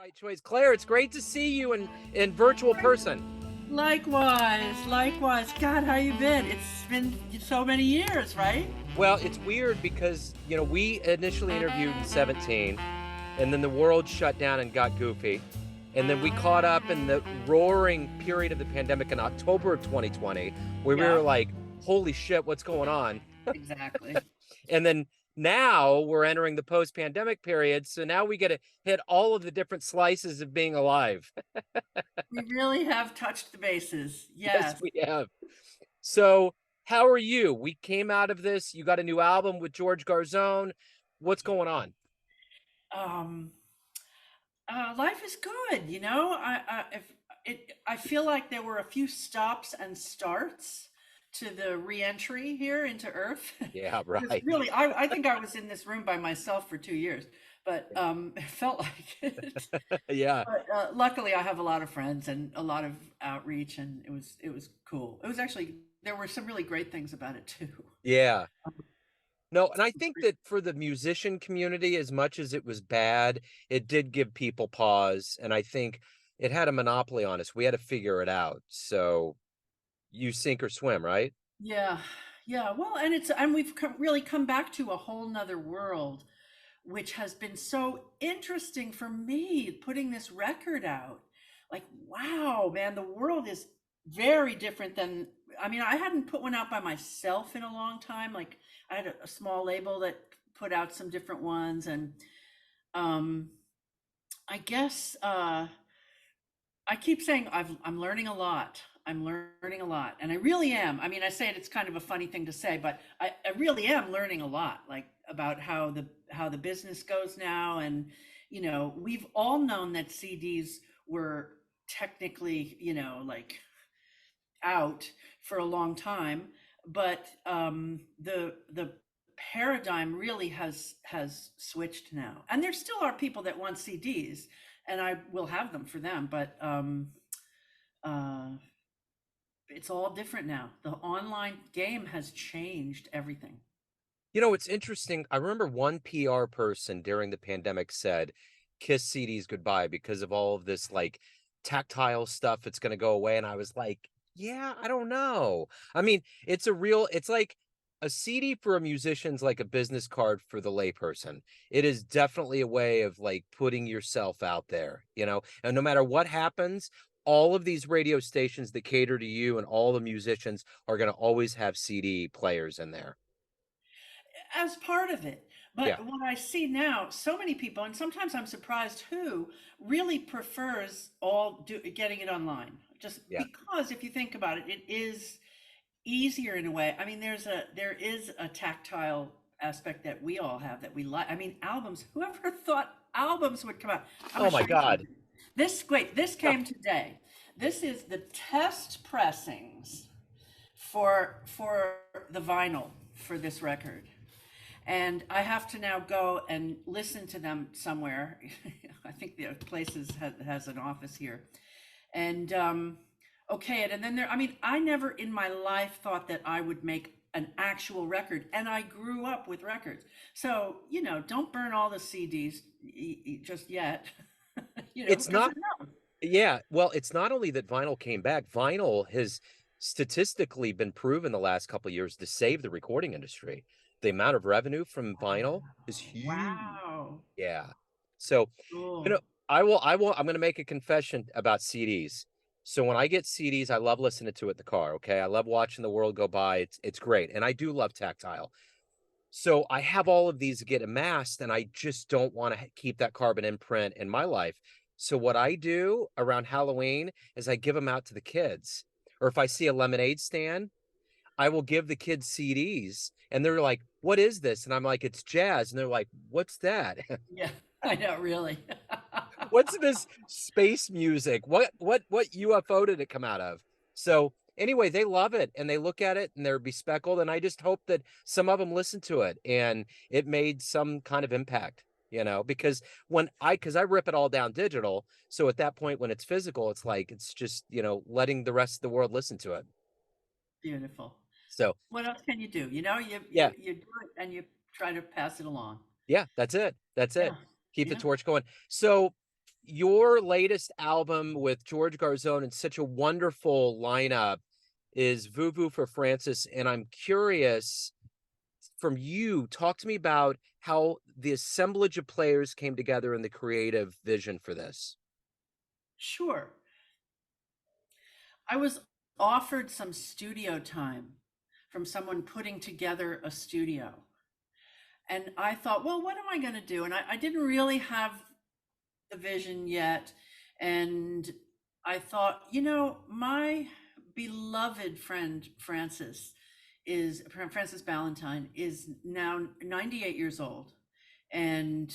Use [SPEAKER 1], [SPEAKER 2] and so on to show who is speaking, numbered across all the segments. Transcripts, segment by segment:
[SPEAKER 1] right choice. Claire, it's great to see you in virtual person.
[SPEAKER 2] Likewise, likewise. God, how you been? It's been so many years, right?
[SPEAKER 1] Well, it's weird because, we initially interviewed in 17, and then the world shut down and got goofy. And then we caught up in the roaring period of the pandemic in October of 2020, where we were
[SPEAKER 2] Yeah,
[SPEAKER 1] like, holy shit, what's going on?
[SPEAKER 2] exactly.
[SPEAKER 1] And then now we're entering the post-pandemic period. So now we get to hit all of the different slices of being alive.
[SPEAKER 2] We really have touched the bases.
[SPEAKER 1] Yes,
[SPEAKER 2] Yes.
[SPEAKER 1] we have. So, how are you? We came out of this. You got a new album with George Garzone. What's going on?
[SPEAKER 2] Um, Life is good, you know. I feel like there were a few stops and starts to the reentry here into Earth.
[SPEAKER 1] Yeah,
[SPEAKER 2] Because
[SPEAKER 1] right.
[SPEAKER 2] really, I think I was in this room by myself for 2 years, but it felt like it.
[SPEAKER 1] Yeah,
[SPEAKER 2] But luckily, I have a lot of friends and a lot of outreach, and it was cool. It was actually there were some really great things about it too.
[SPEAKER 1] yeah. No, and I think that for the musician community, as much as it was bad, it did give people pause. And I think it had a monopoly on us. We had to figure it out. So you sink or swim, right?
[SPEAKER 2] Yeah, yeah. Well, and we've really come back to a whole nother world, which has been so interesting for me putting this record out. Like, wow, man, the world is very different than. I mean, I hadn't put one out by myself in a long time. Like, I had a small label that put out some different ones, and um, I guess I keep saying I'm learning a lot. I'm learning a lot, and I really am. I mean, I say it; it's kind of a funny thing to say, but I really am learning a lot, like about how the business goes now. And we've all known that CDs were technically, like out for a long time, but the paradigm really has switched now, and there still are people that want CDs, and I will have them for them, but uh, it's all different now. The online game has changed everything.
[SPEAKER 1] It's interesting. I remember one PR person during the pandemic said, kiss CDs goodbye because of all of this like tactile stuff. It's going to go away. And I was like, yeah, I don't know. I mean, it's like a CD for a musician's like a business card for the layperson. It is definitely a way of like putting yourself out there, and no matter what happens, all of these radio stations that cater to you and all the musicians are going to always have CD players in there.
[SPEAKER 2] As part of it.
[SPEAKER 1] Yeah.
[SPEAKER 2] But what I see now, so many people, and sometimes I'm surprised who really prefers getting it online. Just
[SPEAKER 1] Yeah.
[SPEAKER 2] because if you think about it, it is easier in a way. I mean, there is a tactile aspect that we all have that we like. I mean, albums. Whoever thought albums would come out? I'm
[SPEAKER 1] Oh
[SPEAKER 2] gonna
[SPEAKER 1] my
[SPEAKER 2] show you
[SPEAKER 1] God.
[SPEAKER 2] something. This came today. This is the test pressings for the vinyl for this record. And I have to now go and listen to them somewhere. I think the places has an office here, and okay it. And then there. I mean, I never in my life thought that I would make an actual record, and I grew up with records. So don't burn all the CDs just yet.
[SPEAKER 1] It's
[SPEAKER 2] Because
[SPEAKER 1] not, yeah. Well, it's not only that vinyl came back, vinyl has statistically been proven the last couple of years to save the recording industry. The amount of revenue from vinyl is huge.
[SPEAKER 2] wow,
[SPEAKER 1] Yeah. So, you know,
[SPEAKER 2] cool.
[SPEAKER 1] I'm going to make a confession about CDs. So when I get CDs, I love listening to it in the car. Okay. I love watching the world go by. It's great. And I do love tactile. So I have all of these get amassed, and I just don't want to keep that carbon imprint in my life. So what I do around Halloween is I give them out to the kids. Or if I see a lemonade stand, I will give the kids CDs, and they're like, "What is this?" And I'm like, "It's jazz." And they're like, "What's that?"
[SPEAKER 2] Yeah, I know, really.
[SPEAKER 1] What's this space music? What UFO did it come out of? So anyway, they love it and they look at it and they're bespeckled. And I just hope that some of them listen to it and it made some kind of impact, because because I rip it all down digital. So at that point, when it's physical, it's like it's just, letting the rest of the world listen to it.
[SPEAKER 2] Beautiful.
[SPEAKER 1] So
[SPEAKER 2] What else can you do?
[SPEAKER 1] yeah,
[SPEAKER 2] You do it and you try to pass it along.
[SPEAKER 1] yeah, that's it. That's it.
[SPEAKER 2] Yeah,
[SPEAKER 1] Keep the
[SPEAKER 2] yeah.
[SPEAKER 1] torch going. So your latest album with George Garzone and such a wonderful lineup is VuVu for Frances, and I'm curious from you, talk to me about how the assemblage of players came together in the creative vision for this.
[SPEAKER 2] Sure. I was offered some studio time from someone putting together a studio. And I thought, well, what am I going to do? And I didn't really have the vision yet. And I thought, my beloved friend Frances Ballantyne is now 98 years old and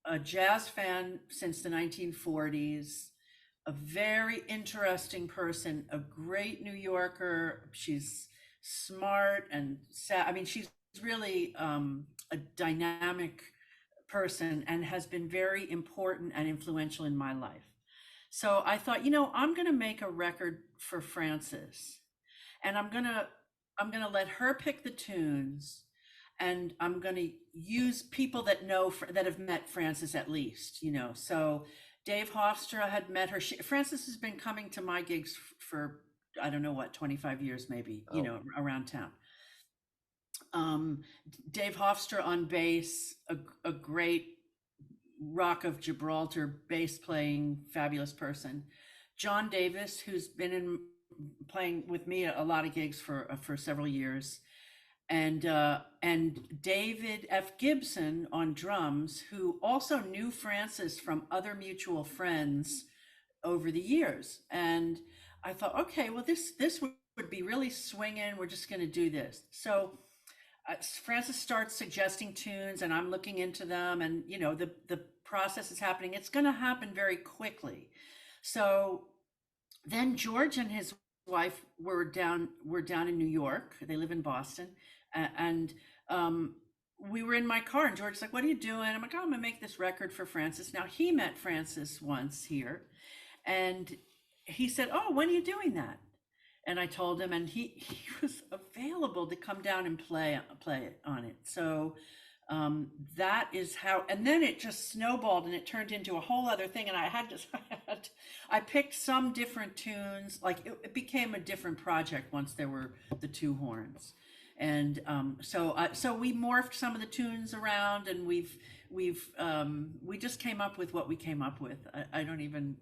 [SPEAKER 2] a jazz fan since the 1940s, a very interesting person, a great New Yorker. She's smart and I mean, she's really a dynamic person and has been very important and influential in my life. So I thought, I'm going to make a record for Frances, and I'm going to let her pick the tunes, and I'm going to use people that have met Frances at least, So Dave Hofstra had met her. Frances has been coming to my gigs for I don't know what, 25 years maybe,
[SPEAKER 1] Oh,
[SPEAKER 2] around town. Um, Dave Hofstra on bass, a great Rock of Gibraltar bass playing fabulous person. John Davis, who's been in playing with me a lot of gigs for several years, and David F. Gibson on drums, who also knew Frances from other mutual friends over the years. And I thought, okay, well, this would be really swinging. We're just going to do this. So Frances starts suggesting tunes, and I'm looking into them, and the process is happening. It's going to happen very quickly. So then George and his wife were down in New York. They live in Boston, and we were in my car, and George's like, "What are you doing?" I'm like, "Oh, I'm gonna make this record for Frances." Now he met Frances once here, and he said, "Oh, when are you doing that?" And I told him, and he was available to come down and play it on it. So that is how, and then it just snowballed and it turned into a whole other thing. And I picked some different tunes. Like it became a different project once there were the two horns. And so we morphed some of the tunes around, and we just came up with what we came up with. I don't even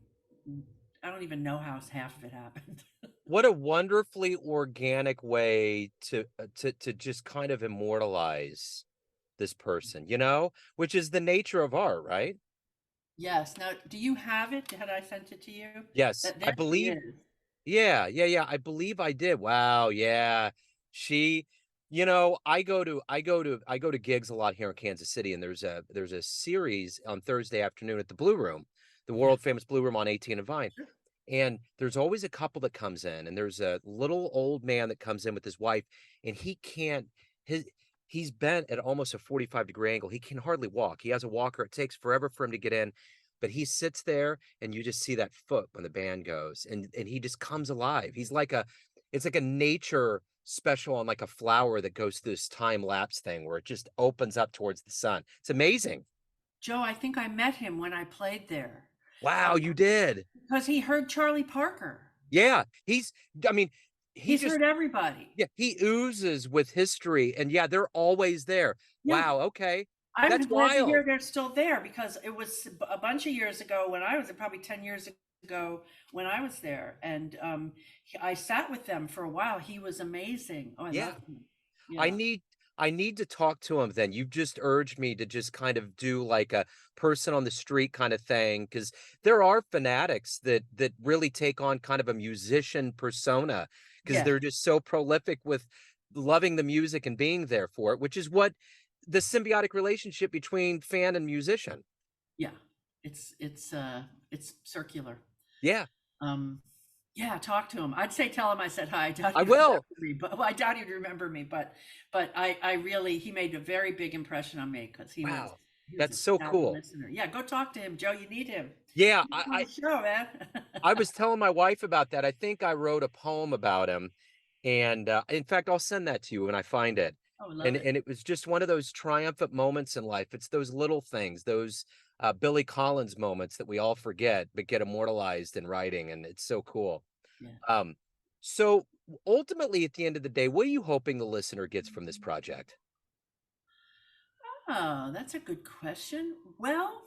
[SPEAKER 2] know how half of it happened.
[SPEAKER 1] what a wonderfully organic way to just kind of immortalize this person, which is the nature of art, right?
[SPEAKER 2] Yes. Now, do you have it? Had I sent it to you?
[SPEAKER 1] Yes,
[SPEAKER 2] That
[SPEAKER 1] I
[SPEAKER 2] there she
[SPEAKER 1] believe.
[SPEAKER 2] is.
[SPEAKER 1] Yeah, yeah, yeah. I believe I did. Wow, yeah. She, I go to gigs a lot here in Kansas City, and there's a series on Thursday afternoon at the Blue Room, the
[SPEAKER 2] Yeah.
[SPEAKER 1] world famous Blue Room on 18 and Vine. And there's always a couple that comes in, and there's a little old man that comes in with his wife, and he can't his he's bent at almost a 45-degree angle. He can hardly walk. He has a walker. It takes forever for him to get in, but he sits there and you just see that foot when the band goes, and he just comes alive. It's like a nature special on like a flower that goes through this time lapse thing where it just opens up towards the sun. It's amazing.
[SPEAKER 2] Joe, I think I met him when I played there.
[SPEAKER 1] Wow,
[SPEAKER 2] Um,
[SPEAKER 1] you did.
[SPEAKER 2] because he heard Charlie Parker.
[SPEAKER 1] Yeah, I mean, he
[SPEAKER 2] He's
[SPEAKER 1] just
[SPEAKER 2] heard everybody.
[SPEAKER 1] yeah, he oozes with history, and yeah, they're always there.
[SPEAKER 2] Yeah.
[SPEAKER 1] Wow, okay.
[SPEAKER 2] I'm
[SPEAKER 1] That's
[SPEAKER 2] glad to hear
[SPEAKER 1] wild.
[SPEAKER 2] they're still there because it was a bunch of years ago when I was, probably 10 years ago when I was there. And I sat with them for a while. He was amazing. Oh, I
[SPEAKER 1] Yeah.
[SPEAKER 2] loved him.
[SPEAKER 1] I
[SPEAKER 2] Yeah.
[SPEAKER 1] need I need to talk to him then. You've just urged me to just kind of do like a person on the street kind of thing, because there are fanatics that really take on kind of a musician persona because
[SPEAKER 2] Yes.
[SPEAKER 1] they're just so prolific with loving the music and being there for it, which is what the symbiotic relationship between fan and musician.
[SPEAKER 2] Yeah. It's circular.
[SPEAKER 1] Yeah,
[SPEAKER 2] Um, yeah, talk to him. I'd say tell him I said hi. I doubt
[SPEAKER 1] I
[SPEAKER 2] he'd remember
[SPEAKER 1] will.
[SPEAKER 2] me, but well, I doubt he'd remember me. But I really he made a very big impression on me because
[SPEAKER 1] Wow.
[SPEAKER 2] he was
[SPEAKER 1] That's
[SPEAKER 2] a
[SPEAKER 1] so
[SPEAKER 2] savvy
[SPEAKER 1] cool.
[SPEAKER 2] listener. Yeah, go talk to him, Joe. You need him.
[SPEAKER 1] Yeah,
[SPEAKER 2] Get him on the show, man.
[SPEAKER 1] I was telling my wife about that. I think I wrote a poem about him, and in fact, I'll send that to you when I find it.
[SPEAKER 2] Oh,
[SPEAKER 1] And
[SPEAKER 2] love it.
[SPEAKER 1] and it was just one of those triumphant moments in life. It's those little things, those Billy Collins moments that we all forget but get immortalized in writing, and it's so cool.
[SPEAKER 2] Yeah.
[SPEAKER 1] Um, so ultimately, at the end of the day, what are you hoping the listener gets from this project?
[SPEAKER 2] Oh, that's a good question. Well,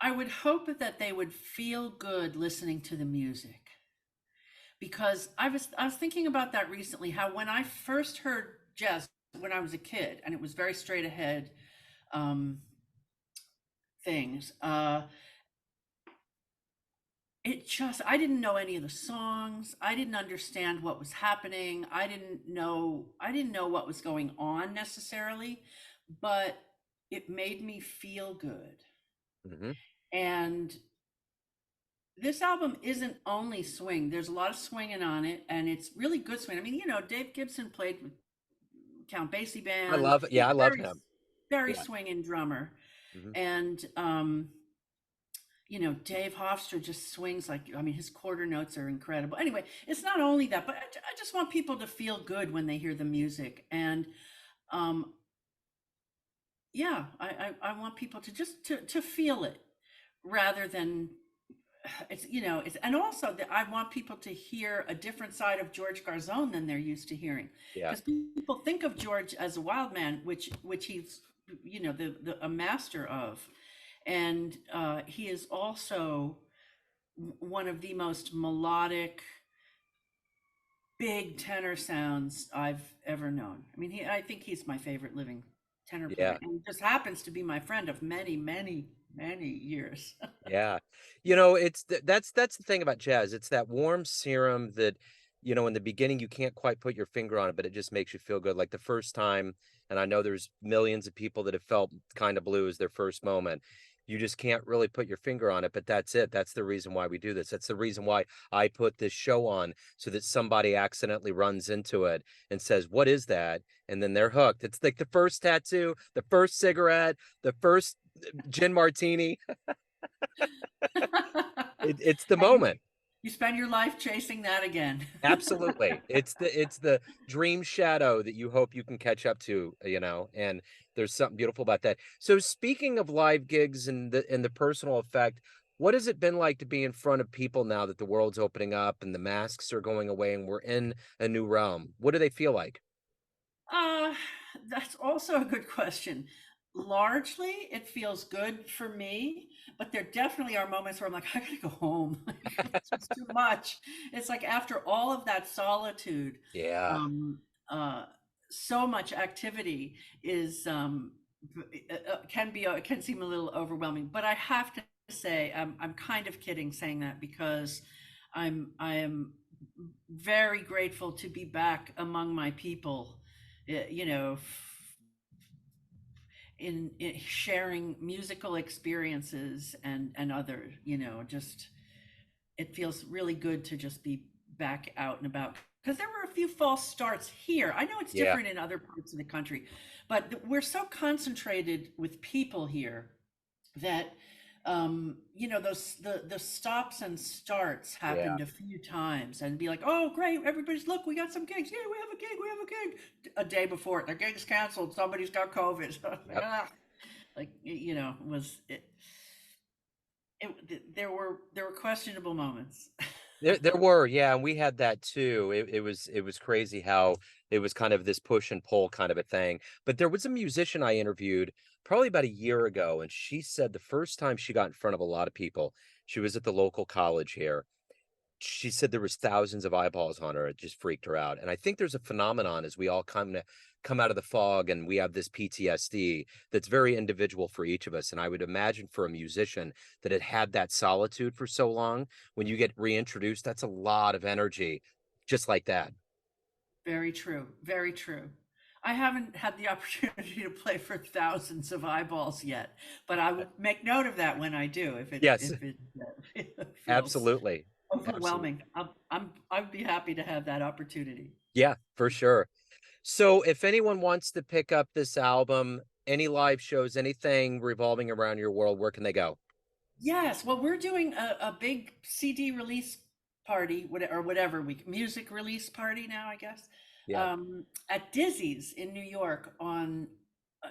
[SPEAKER 2] I would hope that they would feel good listening to the music because I was thinking about that recently. How when I first heard jazz when I was a kid, and it was very straight ahead um, things. It just I didn't know any of the songs. I didn't understand what was happening. I didn't know what was going on necessarily, but it made me feel good.
[SPEAKER 1] Hmm.
[SPEAKER 2] And this album isn't only swing. There's a lot of swinging on it, and it's really good swing. I mean, Dave Gibson played with Count Basie
[SPEAKER 1] I
[SPEAKER 2] band.
[SPEAKER 1] love,
[SPEAKER 2] He's
[SPEAKER 1] yeah, I
[SPEAKER 2] a
[SPEAKER 1] love
[SPEAKER 2] very,
[SPEAKER 1] him.
[SPEAKER 2] very
[SPEAKER 1] Yeah.
[SPEAKER 2] swinging drummer.
[SPEAKER 1] Hmm.
[SPEAKER 2] And Dave Hofstra just swings like, I mean, his quarter notes are incredible. Anyway, it's not only that, but I just want people to feel good when they hear the music. And um, yeah, I want people to just to feel it rather than and also that I want people to hear a different side of George Garzone than they're used to hearing.
[SPEAKER 1] Yeah.
[SPEAKER 2] Because people think of George as a wild man, which he's, a master of. And he is also one of the most melodic, big tenor sounds I've ever known. I mean, I think he's my favorite living tenor player,
[SPEAKER 1] Yeah.
[SPEAKER 2] and just happens to be my friend of many, many, many years.
[SPEAKER 1] Yeah. That's the thing about jazz. It's that warm serum that, in the beginning you can't quite put your finger on it, but it just makes you feel good. Like the first time, and I know there's millions of people that have felt kind of blue as their first moment. You just can't really put your finger on it, but that's it. That's the reason why we do this. That's the reason why I put this show on so that somebody accidentally runs into it and says, "What is that?" And then they're hooked. It's like the first tattoo, the first cigarette, the first gin martini. It's the
[SPEAKER 2] And
[SPEAKER 1] moment.
[SPEAKER 2] you spend your life chasing that again.
[SPEAKER 1] Absolutely. It's the dream shadow that you hope you can catch up to, and there's something beautiful about that. So speaking of live gigs and the personal effect, what has it been like to be in front of people now that the world's opening up and the masks are going away and we're in a new realm? What do they feel like?
[SPEAKER 2] Uh, that's also a good question. Largely, it feels good for me, but there definitely are moments where I'm like, I gotta go home. Like, it's just too much. It's like after all of that solitude,
[SPEAKER 1] Yeah.
[SPEAKER 2] um, uh, so much activity is can seem a little overwhelming. But I have to say, I'm kind of kidding saying that because I am very grateful to be back among my people, you know, in sharing musical experiences and other, just it feels really good to just be back out and about because there were a few false starts here. I know it's
[SPEAKER 1] Yeah.
[SPEAKER 2] different in other parts of the country, but we're so concentrated with people here that those the stops and starts
[SPEAKER 1] Yeah.
[SPEAKER 2] happened a few times and be like, oh great, everybody's, look, we got some gigs, yeah, we have a gig a day before the gig's canceled, somebody's got COVID.
[SPEAKER 1] Yep.
[SPEAKER 2] Like, was there were questionable moments.
[SPEAKER 1] There were, yeah, and we had that too. It was crazy how it was kind of this push and pull kind of a thing. But there was a musician I interviewed probably about a year ago, and she said the first time she got in front of a lot of people, she was at the local college here. She said there was thousands of eyeballs on her. It just freaked her out. And I think there's a phenomenon as we all come out of the fog and we have this PTSD that's very individual for each of us. And I would imagine for a musician that had had that solitude for so long, when you get reintroduced, that's a lot of energy, just like that.
[SPEAKER 2] Very true, very true. I haven't had the opportunity to play for thousands of eyeballs yet, but I will make note of that when I do, if it
[SPEAKER 1] Yes,
[SPEAKER 2] if it feels
[SPEAKER 1] absolutely.
[SPEAKER 2] overwhelming.
[SPEAKER 1] Absolutely.
[SPEAKER 2] I'd be happy to have that opportunity.
[SPEAKER 1] Yeah, for sure. So if anyone wants to pick up this album, any live shows, anything revolving around your world, where can they go?
[SPEAKER 2] Yes, well, we're doing a big CD release party, or whatever, music release party now, I guess,
[SPEAKER 1] Yeah.
[SPEAKER 2] at Dizzy's in New York on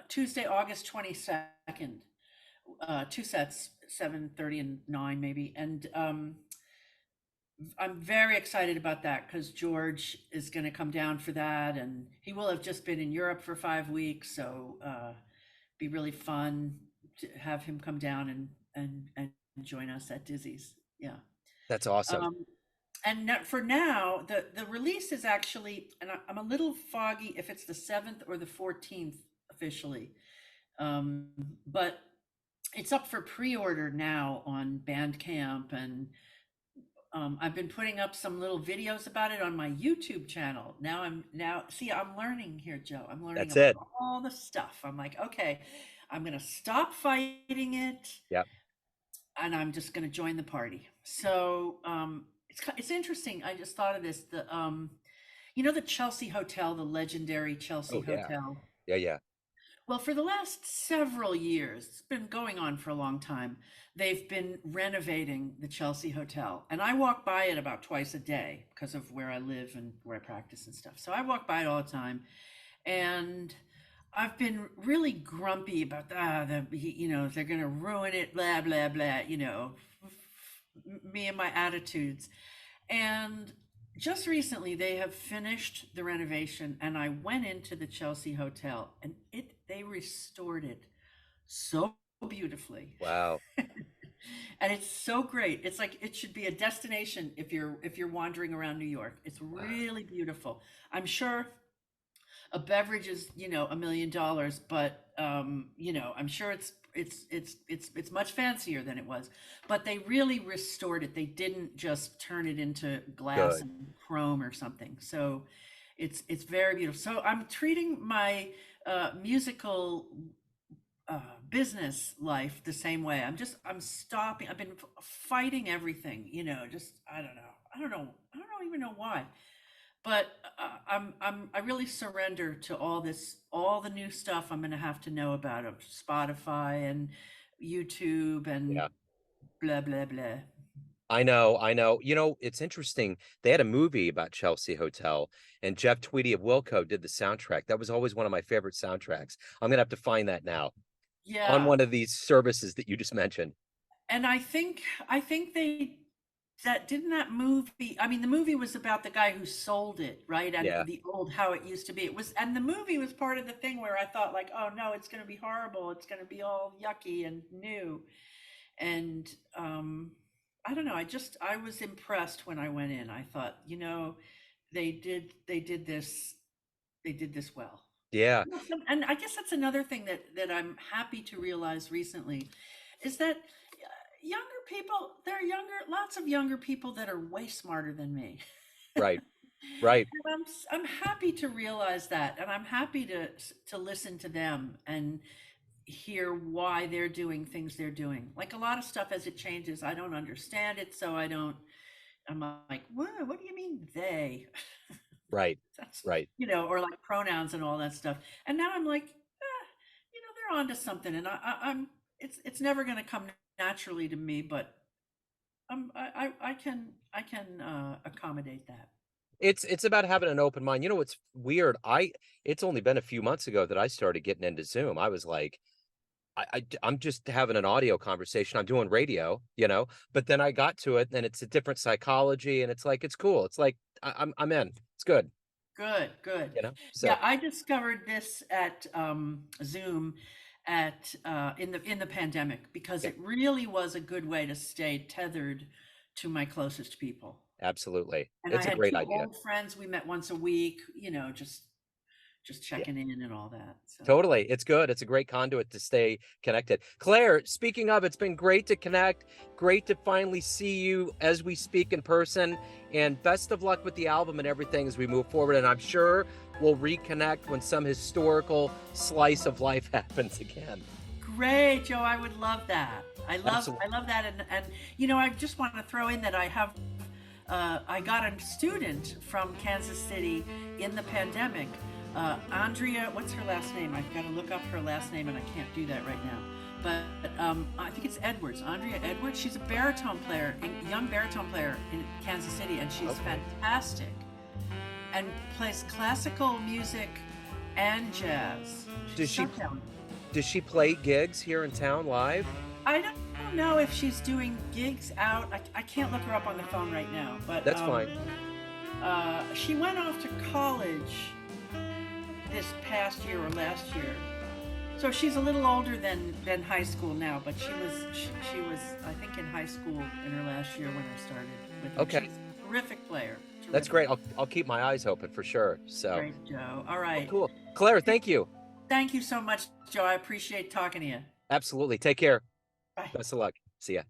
[SPEAKER 2] Tuesday, August 22nd. Two sets, 7:30 and 9 maybe. And I'm very excited about that because George is going to come down for that, and he will have just been in Europe for 5 weeks, so be really fun to have him come down and join us at Dizzy's. Yeah.
[SPEAKER 1] That's awesome.
[SPEAKER 2] Um, and for now, the release is actually, and I'm a little foggy if it's the 7th or the 14th officially, um, but it's up for pre-order now on Bandcamp, and I've been putting up some little videos about it on my YouTube channel. See, I'm learning here, Joe. I'm learning
[SPEAKER 1] That's
[SPEAKER 2] about
[SPEAKER 1] it.
[SPEAKER 2] all the stuff. I'm like, okay, I'm gonna stop fighting it,
[SPEAKER 1] Yeah.
[SPEAKER 2] and I'm just gonna join the party. So it's interesting. I just thought of this. The Chelsea Hotel, the legendary Chelsea
[SPEAKER 1] Oh yeah.
[SPEAKER 2] Hotel.
[SPEAKER 1] Yeah, yeah.
[SPEAKER 2] Well, for the last several years, it's been going on for a long time. They've been renovating the Chelsea Hotel. And I walk by it about twice a day because of where I live and where I practice and stuff. So I walk by it all the time. And I've been really grumpy about they're going to ruin it, blah, blah, blah, me and my attitudes. And just recently they have finished the renovation, and I went into the Chelsea Hotel, and they restored it so beautifully.
[SPEAKER 1] Wow.
[SPEAKER 2] And it's so great. It's like it should be a destination if you're wandering around New York. It's
[SPEAKER 1] Wow.
[SPEAKER 2] really beautiful. I'm sure a beverage is, $1 million, but I'm sure it's much fancier than it was. But they really restored it. They didn't just turn it into glass
[SPEAKER 1] Good.
[SPEAKER 2] and chrome or something. So it's very beautiful. So I'm treating my musical business life the same way. I'm stopping. I've been fighting everything, just I don't even know why. But I really surrender to all the new stuff I'm going to have to know about of Spotify and YouTube and
[SPEAKER 1] Yeah.
[SPEAKER 2] blah blah blah.
[SPEAKER 1] I know, I know. It's interesting. They had a movie about Chelsea Hotel, and Jeff Tweedy of Wilco did the soundtrack. That was always one of my favorite soundtracks. I'm gonna have to find that now on
[SPEAKER 2] Yeah,
[SPEAKER 1] one of these services that you just mentioned.
[SPEAKER 2] and I think that movie. I mean, the movie was about the guy who sold it, right? And
[SPEAKER 1] Yeah,
[SPEAKER 2] the old how it used to be. And the movie was part of the thing where I thought like, oh no, it's going to be horrible. It's going to be all yucky and new. And I don't know. I was impressed when I went in. I thought, they did this well.
[SPEAKER 1] yeah,
[SPEAKER 2] And I guess that's another thing that I'm happy to realize recently is that younger people, there are lots of younger people that are way smarter than me.
[SPEAKER 1] right, right,
[SPEAKER 2] And I'm happy to realize that, and I'm happy to listen to them and hear why they're doing things they're doing. Like a lot of stuff as it changes, I don't understand it, so I'm like, what do you mean they?
[SPEAKER 1] right,
[SPEAKER 2] That's
[SPEAKER 1] right.
[SPEAKER 2] or like pronouns and all that stuff. And now I'm like, they're onto something, and I'm it's never going to come naturally to me, but I can accommodate that.
[SPEAKER 1] It's about having an open mind. What's weird? It's only been a few months ago that I started getting into Zoom. I was like, I'm just having an audio conversation. I'm doing radio, but then I got to it and it's a different psychology and it's like, it's cool. It's like, I'm in. It's good,
[SPEAKER 2] Good, good.
[SPEAKER 1] So
[SPEAKER 2] Yeah, I discovered this at Zoom in the pandemic because
[SPEAKER 1] yeah,
[SPEAKER 2] it really was a good way to stay tethered to my closest people.
[SPEAKER 1] absolutely.
[SPEAKER 2] And I
[SPEAKER 1] It's a
[SPEAKER 2] had
[SPEAKER 1] great
[SPEAKER 2] two
[SPEAKER 1] idea.
[SPEAKER 2] old friends. We met once a week, just
[SPEAKER 1] Yeah,
[SPEAKER 2] checking in and all that. So
[SPEAKER 1] totally. It's good. It's a great conduit to stay connected. Claire, speaking of, it's been great to connect. Great to finally see you as we speak in person. And best of luck with the album and everything as we move forward. And I'm sure we'll reconnect when some historical slice of life happens again.
[SPEAKER 2] great, Joe. I would love that.
[SPEAKER 1] Absolutely.
[SPEAKER 2] I love that. And I just want to throw in that I got a student from Kansas City in the pandemic. Andrea, what's her last name? I've got to look up her last name, and I can't do that right now. But I think it's Edwards, Andrea Edwards. She's a baritone player, a young baritone player in Kansas City, and she's
[SPEAKER 1] Okay.
[SPEAKER 2] fantastic and plays classical music and jazz. She's
[SPEAKER 1] Does
[SPEAKER 2] so
[SPEAKER 1] she
[SPEAKER 2] talented.
[SPEAKER 1] does she play gigs here in town live?
[SPEAKER 2] I don't know if she's doing gigs out. I can't look her up on the phone right now, but
[SPEAKER 1] That's fine.
[SPEAKER 2] she went off to college this past year or last year. So she's a little older than high school now, but she was I think in high school in her last year when I started with her.
[SPEAKER 1] Okay.
[SPEAKER 2] She's a terrific player.
[SPEAKER 1] That's
[SPEAKER 2] Terrific.
[SPEAKER 1] great. I'll keep my eyes open for sure. So,
[SPEAKER 2] Great, Joe. All
[SPEAKER 1] well,
[SPEAKER 2] right.
[SPEAKER 1] cool. Claire, thank you.
[SPEAKER 2] Thank you so much, Joe. I appreciate talking to you.
[SPEAKER 1] Absolutely. Take care.
[SPEAKER 2] Bye.
[SPEAKER 1] Best of luck. See ya.